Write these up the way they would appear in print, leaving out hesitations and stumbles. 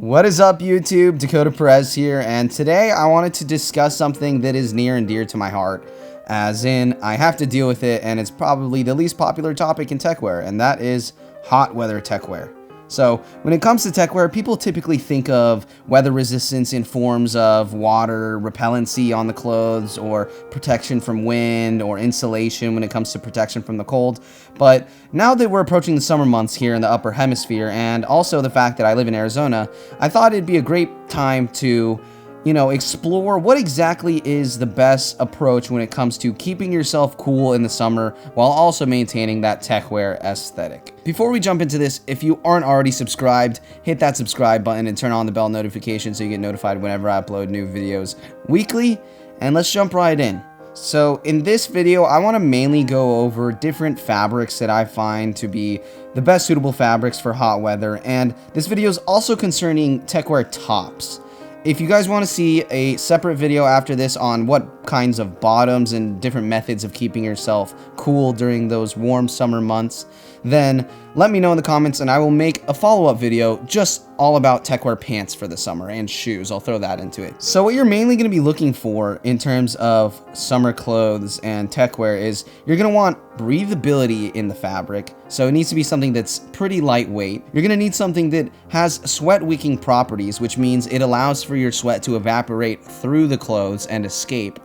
What is up, YouTube? Dakota Perez here, and today I wanted to discuss something that is near and dear to my heart, as in I have to deal with it, and it's probably the least popular topic in techwear, and that is hot weather techwear. So when it comes to techwear, people typically think of weather resistance in forms of water repellency on the clothes, or protection from wind, or insulation when it comes to protection from the cold. But now that we're approaching the summer months here in the upper hemisphere, and also the fact that I live in Arizona, I thought it'd be a great time to explore what exactly is the best approach when it comes to keeping yourself cool in the summer while also maintaining that techwear aesthetic. Before we jump into this, if you aren't already subscribed, hit that subscribe button and turn on the bell notification so you get notified whenever I upload new videos weekly, and let's jump right in. So in this video, I want to mainly go over different fabrics that I find to be the best suitable fabrics for hot weather, and this video is also concerning techwear tops. If you guys want to see a separate video after this on what kinds of bottoms and different methods of keeping yourself cool during those warm summer months, then let me know in the comments and I will make a follow-up video just all about techwear pants for the summer and shoes. I'll throw that into it. So what you're mainly going to be looking for in terms of summer clothes and techwear is you're going to want breathability in the fabric. So it needs to be something that's pretty lightweight. You're going to need something that has sweat wicking properties, which means it allows for your sweat to evaporate through the clothes and escape,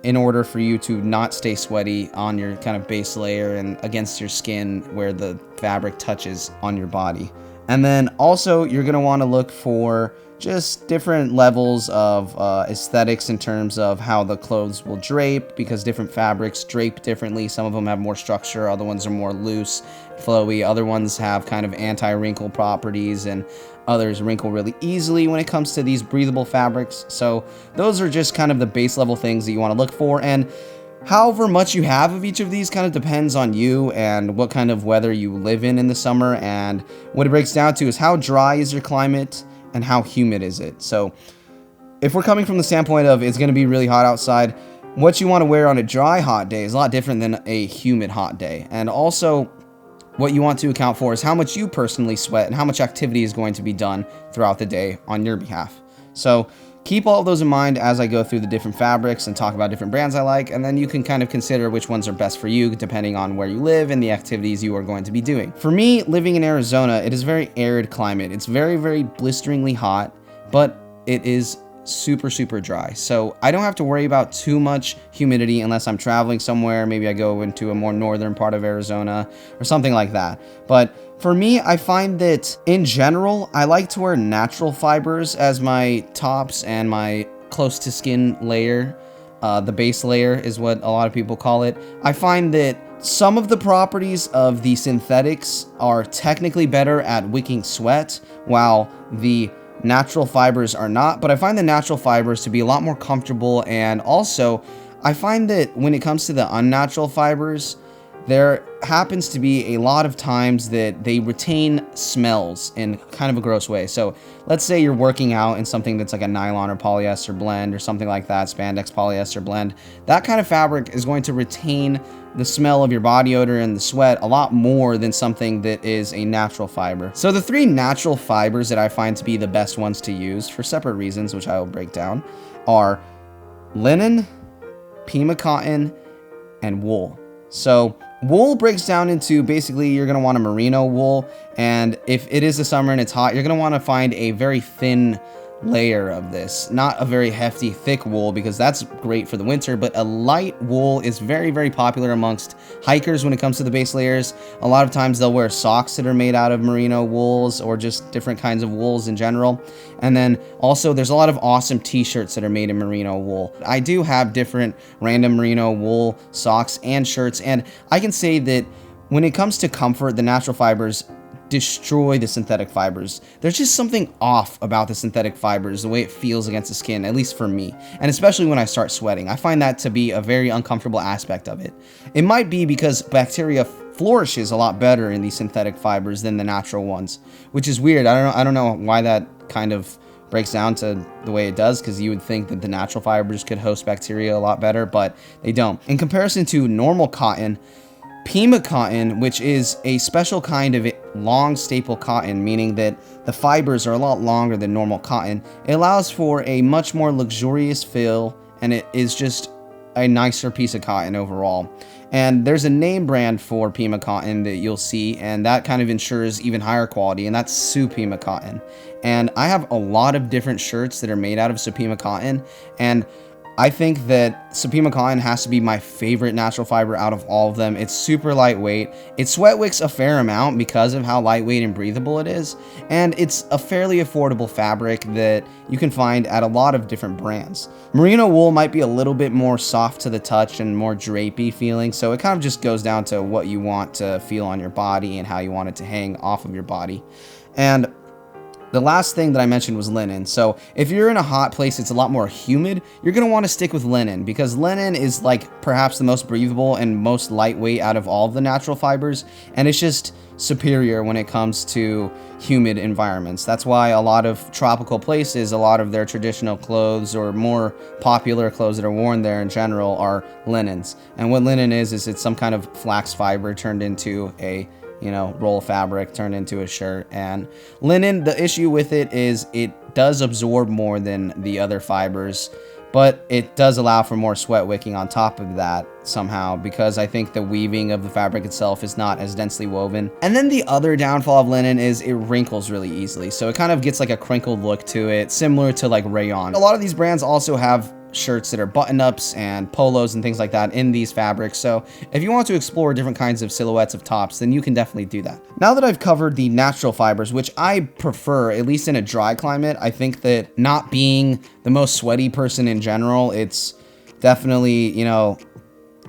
in order for you to not stay sweaty on your kind of base layer and against your skin where the fabric touches on your body. And then also you're going to want to look for just different levels of aesthetics in terms of how the clothes will drape, because different fabrics drape differently. Some of them have more structure, other ones are more loose, flowy, other ones have kind of anti-wrinkle properties, and others wrinkle really easily when it comes to these breathable fabrics. So those are just kind of the base level things that you want to look for, and however much you have of each of these kind of depends on you and what kind of weather you live in the summer. And what it breaks down to is how dry is your climate and how humid is it. So if we're coming from the standpoint of it's going to be really hot outside, what you want to wear on a dry hot day is a lot different than a humid hot day. And also what you want to account for is how much you personally sweat and how much activity is going to be done throughout the day on your behalf. So keep all of those in mind as I go through the different fabrics and talk about different brands I like, and then you can kind of consider which ones are best for you depending on where you live and the activities you are going to be doing. For me, living in Arizona, it is a very arid climate. It's very, very blisteringly hot, but it is super dry. So I don't have to worry about too much humidity unless I'm traveling somewhere. Maybe I go into a more northern part of Arizona or something like that. But for me, I find that in general, I like to wear natural fibers as my tops and my close to skin layer. The base layer is what a lot of people call it. I find that some of the properties of the synthetics are technically better at wicking sweat, while the natural fibers are not, but I find the natural fibers to be a lot more comfortable. And also I find that when it comes to the unnatural fibers, there happens to be a lot of times that they retain smells in kind of a gross way. So let's say you're working out in something that's like a nylon or polyester blend or something like that, spandex polyester blend. That kind of fabric is going to retain the smell of your body odor and the sweat a lot more than something that is a natural fiber. So the three natural fibers that I find to be the best ones to use for separate reasons, which I will break down, are linen, Pima cotton, and wool. So wool breaks down into basically you're going to want a merino wool, and if it is the summer and it's hot, you're going to want to find a very thin layer of this, not a very hefty thick wool, because that's great for the winter. But a light wool is very popular amongst hikers when it comes to the base layers. A lot of times they'll wear socks that are made out of merino wools or just different kinds of wools in general. And then also there's a lot of awesome t-shirts that are made in merino wool. I do have different random merino wool socks and shirts, and I can say that when it comes to comfort, the natural fibers destroy the synthetic fibers. There's just something off about the synthetic fibers, the way it feels against the skin, at least for me. And especially when I start sweating, I find that to be a very uncomfortable aspect of it. It might be because bacteria flourishes a lot better in these synthetic fibers than the natural ones, which is weird. I don't know why that kind of breaks down to the way it does, because you would think that the natural fibers could host bacteria a lot better, but they don't. In comparison to normal cotton, Pima cotton, which is a special kind of long staple cotton, meaning that the fibers are a lot longer than normal cotton. It allows for a much more luxurious feel, and it is just a nicer piece of cotton overall. And there's a name brand for Pima cotton that you'll see, and that kind of ensures even higher quality, and that's Supima cotton. And I have a lot of different shirts that are made out of Supima cotton, and I think that Supima cotton has to be my favorite natural fiber out of all of them. It's super lightweight. It sweat wicks a fair amount because of how lightweight and breathable it is. And it's a fairly affordable fabric that you can find at a lot of different brands. Merino wool might be a little bit more soft to the touch and more drapey feeling. So it kind of just goes down to what you want to feel on your body and how you want it to hang off of your body. And the last thing that I mentioned was linen. So if you're in a hot place, it's a lot more humid, you're going to want to stick with linen, because linen is like perhaps the most breathable and most lightweight out of all of the natural fibers. And it's just superior when it comes to humid environments. That's why a lot of tropical places, a lot of their traditional clothes or more popular clothes that are worn there in general are linens. And what linen is it's some kind of flax fiber turned into a roll of fabric turned into a shirt. And linen, the issue with it is it does absorb more than the other fibers, but it does allow for more sweat wicking on top of that somehow, because I think the weaving of the fabric itself is not as densely woven. And then the other downfall of linen is it wrinkles really easily. So it kind of gets like a crinkled look to it, similar to like rayon. A lot of these brands also have shirts that are button-ups and polos and things like that in these fabrics. So if you want to explore different kinds of silhouettes of tops, then you can definitely do that. Now that I've covered the natural fibers, which I prefer, at least in a dry climate, I think that not being the most sweaty person in general, it's definitely,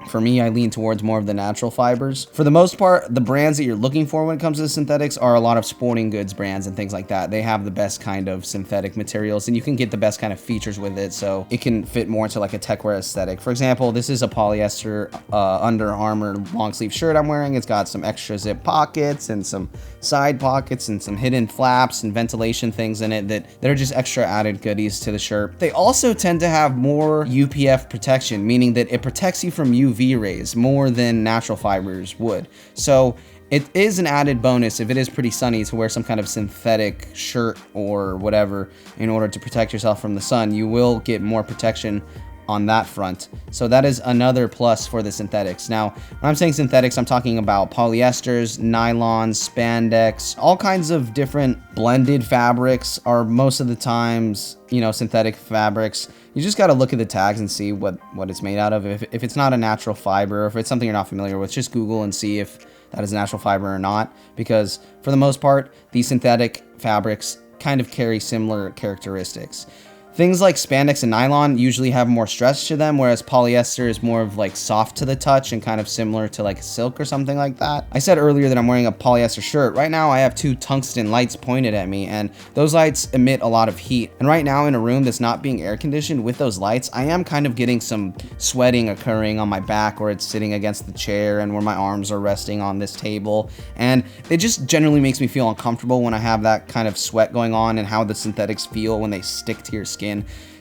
for me, I lean towards more of the natural fibers. For the most part, the brands that you're looking for when it comes to the synthetics are a lot of sporting goods brands and things like that. They have the best kind of synthetic materials, and you can get the best kind of features with it, so it can fit more into like a techwear aesthetic. For example, this is a polyester Under Armour long sleeve shirt I'm wearing. It's got some extra zip pockets and some side pockets and some hidden flaps and ventilation things in it that are just extra added goodies to the shirt. They also tend to have more UPF protection, meaning that it protects you from UV rays more than natural fibers would. So it is an added bonus if it is pretty sunny to wear some kind of synthetic shirt or whatever in order to protect yourself from the sun. You will get more protection on that front. So that is another plus for the synthetics. Now, when I'm saying synthetics, I'm talking about polyesters, nylons, spandex, all kinds of different blended fabrics are most of the times, synthetic fabrics. You just got to look at the tags and see what it's made out of. If it's not a natural fiber, or if it's something you're not familiar with, just Google and see if that is a natural fiber or not, because for the most part, these synthetic fabrics kind of carry similar characteristics. Things like spandex and nylon usually have more stretch to them, whereas polyester is more of like soft to the touch and kind of similar to like silk or something like that. I said earlier that I'm wearing a polyester shirt. Right now I have two tungsten lights pointed at me, and those lights emit a lot of heat. And right now in a room that's not being air conditioned with those lights, I am kind of getting some sweating occurring on my back where it's sitting against the chair and where my arms are resting on this table. And it just generally makes me feel uncomfortable when I have that kind of sweat going on, and how the synthetics feel when they stick to your skin.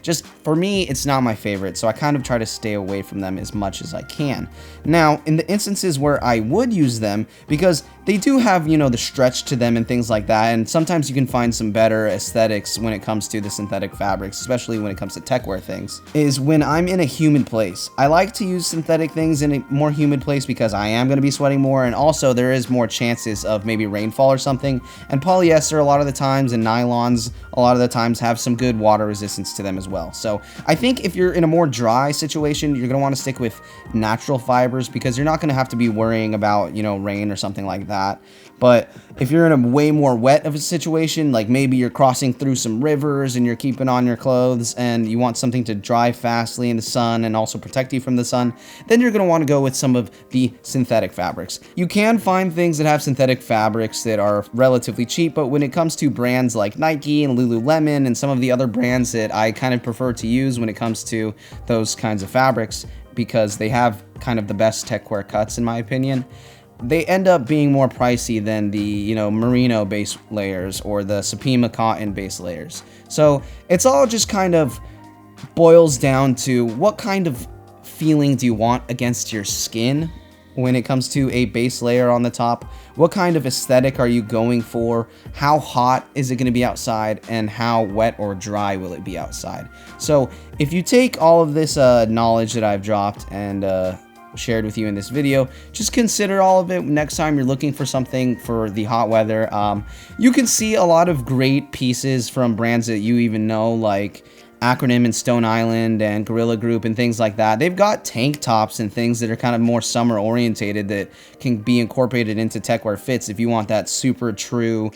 Just for me, it's not my favorite, so I kind of try to stay away from them as much as I can. Now, in the instances where I would use them, because they do have, the stretch to them and things like that, and sometimes you can find some better aesthetics when it comes to the synthetic fabrics, especially when it comes to techwear things, is when I'm in a humid place. I like to use synthetic things in a more humid place because I am going to be sweating more, and also there is more chances of maybe rainfall or something, and polyester a lot of the times and nylons a lot of the times have some good water resistance to them as well. So I think if you're in a more dry situation, you're going to want to stick with natural fibers, because you're not going to have to be worrying about, rain or something like that. But if you're in a way more wet of a situation, like maybe you're crossing through some rivers and you're keeping on your clothes and you want something to dry fastly in the sun and also protect you from the sun, then you're going to want to go with some of the synthetic fabrics. You can find things that have synthetic fabrics that are relatively cheap, but when it comes to brands like Nike and Lululemon and some of the other brands that I kind of prefer to use when it comes to those kinds of fabrics, because they have kind of the best techwear cuts in my opinion, they end up being more pricey than the, merino base layers or the Supima cotton base layers. So it's all just kind of boils down to what kind of feeling do you want against your skin when it comes to a base layer on the top. What kind of aesthetic are you going for? How hot is it going to be outside, and how wet or dry will it be outside? So if you take all of this knowledge that I've dropped and shared with you in this video, just consider all of it next time you're looking for something for the hot weather. You can see a lot of great pieces from brands that you even know, like Acronym and Stone Island and Gorilla Group and things like that. They've got tank tops and things that are kind of more summer orientated that can be incorporated into techwear fits if you want that super true,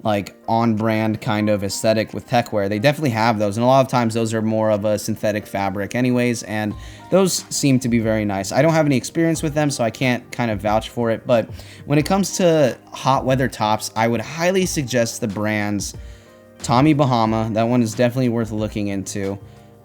like on brand kind of aesthetic with techwear. They definitely have those, and a lot of times those are more of a synthetic fabric anyways, and those seem to be very nice. I don't have any experience with them, so I can't kind of vouch for it, but when it comes to hot weather tops, I would highly suggest the brands Tommy Bahama. That one is definitely worth looking into.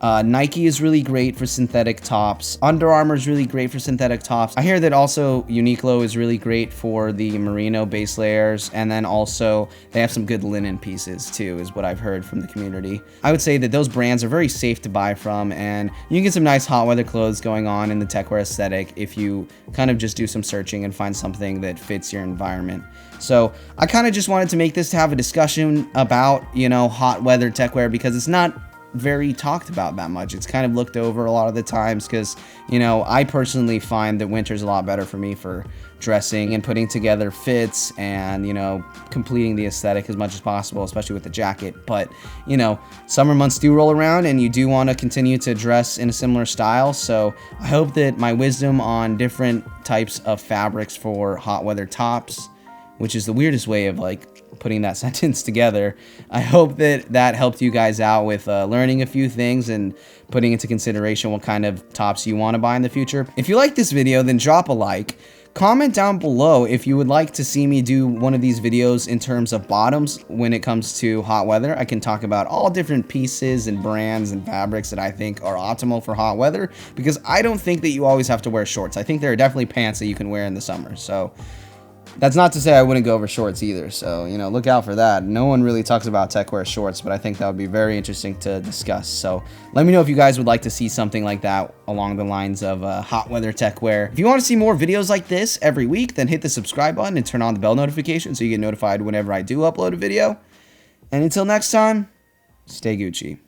Nike is really great for synthetic tops. Under Armour is really great for synthetic tops. I hear that also Uniqlo is really great for the merino base layers, and then also they have some good linen pieces too, is what I've heard from the community. I would say that those brands are very safe to buy from, and you can get some nice hot weather clothes going on in the techwear aesthetic if you kind of just do some searching and find something that fits your environment. So I kind of just wanted to make this to have a discussion about, you know, hot weather techwear, because it's not very talked about that much. It's kind of looked over a lot of the times because, you know, I personally find that winter's a lot better for me for dressing and putting together fits and, you know, completing the aesthetic as much as possible, especially with the jacket. But, you know, summer months do roll around and you do want to continue to dress in a similar style. So I hope that my wisdom on different types of fabrics for hot weather tops, which is the weirdest way of like putting that sentence together, I hope that that helped you guys out with learning a few things and putting into consideration what kind of tops you want to buy in the future. If you like this video, then drop a like. Comment down below if you would like to see me do one of these videos in terms of bottoms when it comes to hot weather. I can talk about all different pieces and brands and fabrics that I think are optimal for hot weather, because I don't think that you always have to wear shorts. I think there are definitely pants that you can wear in the summer. So that's not to say I wouldn't go over shorts either, so, you know, look out for that. No one really talks about techwear shorts, but I think that would be very interesting to discuss. So let me know if you guys would like to see something like that along the lines of hot weather techwear. If you want to see more videos like this every week, then hit the subscribe button and turn on the bell notification so you get notified whenever I do upload a video. And until next time, stay Gucci.